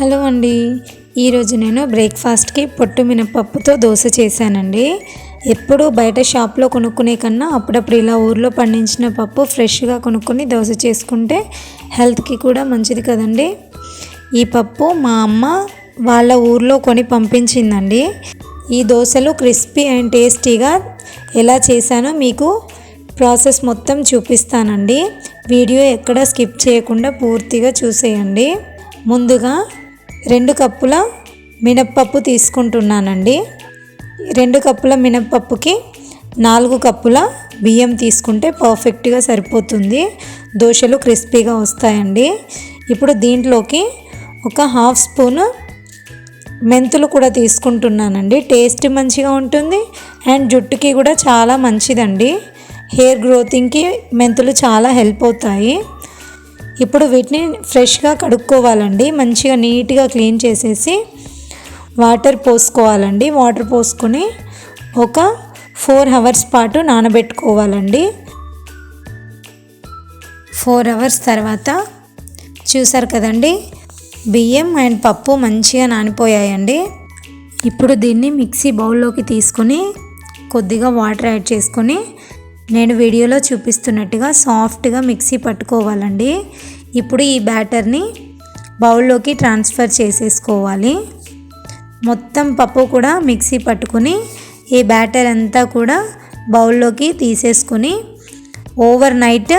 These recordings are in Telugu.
హలో అండి, ఈరోజు నేను బ్రేక్ఫాస్ట్కి పొట్టు మినపప్పుతో దోశ చేశానండి. ఎప్పుడు బయట షాప్లో కొనుక్కునే కన్నా అప్పుడప్పుడు ఇలా ఊర్లో పండించిన పప్పు ఫ్రెష్గా కొనుక్కొని దోశ చేసుకుంటే హెల్త్కి కూడా మంచిది కదండి. ఈ పప్పు మా అమ్మ వాళ్ళ ఊర్లో కొని పంపించిందండి. ఈ దోశలు క్రిస్పీ అండ్ టేస్టీగా ఎలా చేశానో మీకు ప్రాసెస్ మొత్తం చూపిస్తానండి. వీడియో ఎక్కడ స్కిప్ చేయకుండా పూర్తిగా చూసేయండి. ముందుగా 2 కప్పుల మినప్పప్పు తీసుకుంటున్నానండి. 2 కప్పుల మినప్పప్పుకి 4 కప్పుల బియ్యం తీసుకుంటే పర్ఫెక్ట్గా సరిపోతుంది. దోశలు క్రిస్పీగా వస్తాయండి. ఇప్పుడు దీంట్లోకి ఒక 1/2 స్పూను మెంతులు కూడా తీసుకుంటున్నానండి. టేస్ట్ మంచిగా ఉంటుంది అండ్ జుట్టుకి కూడా చాలా మంచిదండి. హెయిర్ గ్రోతింగ్కి మెంతులు చాలా హెల్ప్ అవుతాయి. ఇప్పుడు వీటిని ఫ్రెష్గా కడుక్కోవాలండి. మంచిగా నీట్గా క్లీన్ చేసేసి వాటర్ పోసుకోవాలండి. వాటర్ పోసుకొని ఒక 4 అవర్స్ పాటు నానబెట్టుకోవాలండి. 4 అవర్స్ తర్వాత చూసారు కదండి, బియ్యం అండ్ పప్పు మంచిగా నానిపోయాయండి. ఇప్పుడు దీన్ని మిక్సీ బౌల్లోకి తీసుకొని కొద్దిగా వాటర్ యాడ్ చేసుకొని నేను వీడియోలో చూపిస్తున్నట్టుగా సాఫ్ట్గా మిక్సీ పట్టుకోవాలండి. ఇప్పుడు ఈ బ్యాటర్ని బౌల్లోకి ట్రాన్స్ఫర్ చేసేసుకోవాలి. మొత్తం పప్పు కూడా మిక్సీ పట్టుకొని ఈ బ్యాటర్ అంతా కూడా బౌల్లోకి తీసేసుకొని ఓవర్ నైట్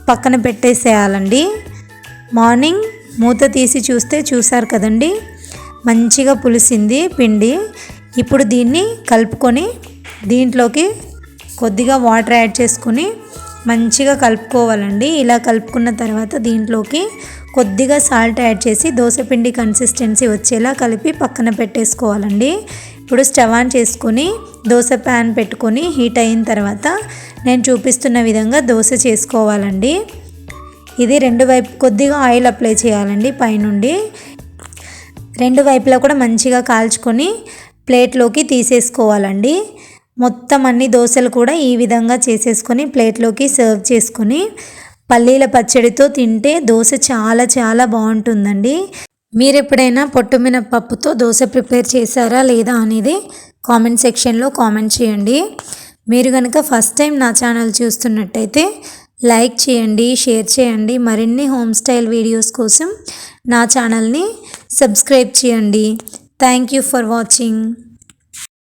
పక్కన పెట్టేసేయాలండి. మార్నింగ్ మూత తీసి చూసారు కదండి, మంచిగా పులిసింది పిండి. ఇప్పుడు దీన్ని కలుపుకొని దీంట్లోకి కొద్దిగా వాటర్ యాడ్ చేసుకొని మంచిగా కలుపుకోవాలండి. ఇలా కలుపుకున్న తర్వాత దీంట్లోకి కొద్దిగా సాల్ట్ యాడ్ చేసి దోశపిండి కన్సిస్టెన్సీ వచ్చేలా కలిపి పక్కన పెట్టేసుకోవాలండి. ఇప్పుడు స్టవ్ ఆన్ చేసుకొని దోశ ప్యాన్ పెట్టుకొని హీట్ అయిన తర్వాత నేను చూపిస్తున్న విధంగా దోశ చేసుకోవాలండి. ఇది 2 వైపు కొద్దిగా ఆయిల్ అప్లై చేయాలండి పైనుండి. 2 వైపులా కూడా మంచిగా కాల్చుకొని ప్లేట్లోకి తీసేసుకోవాలండి. మొత్తం అన్ని దోశలు కూడా ఈ విధంగా చేసేసుకొని ప్లేట్లోకి సర్వ్ చేసుకొని పల్లీల పచ్చడితో తింటే దోశ చాలా చాలా బాగుంటుందండి. మీరు ఎప్పుడైనా పొట్టు మినపప్పుతో దోశ ప్రిపేర్ చేశారా లేదా అనేది కామెంట్ సెక్షన్లో కామెంట్ చేయండి. మీరు కనుక ఫస్ట్ టైం నా ఛానల్ చూస్తున్నట్టయితే లైక్ చేయండి, షేర్ చేయండి. మరిన్ని హోమ్ స్టైల్ వీడియోస్ కోసం నా ఛానల్ని సబ్స్క్రైబ్ చేయండి. Thank you for watching.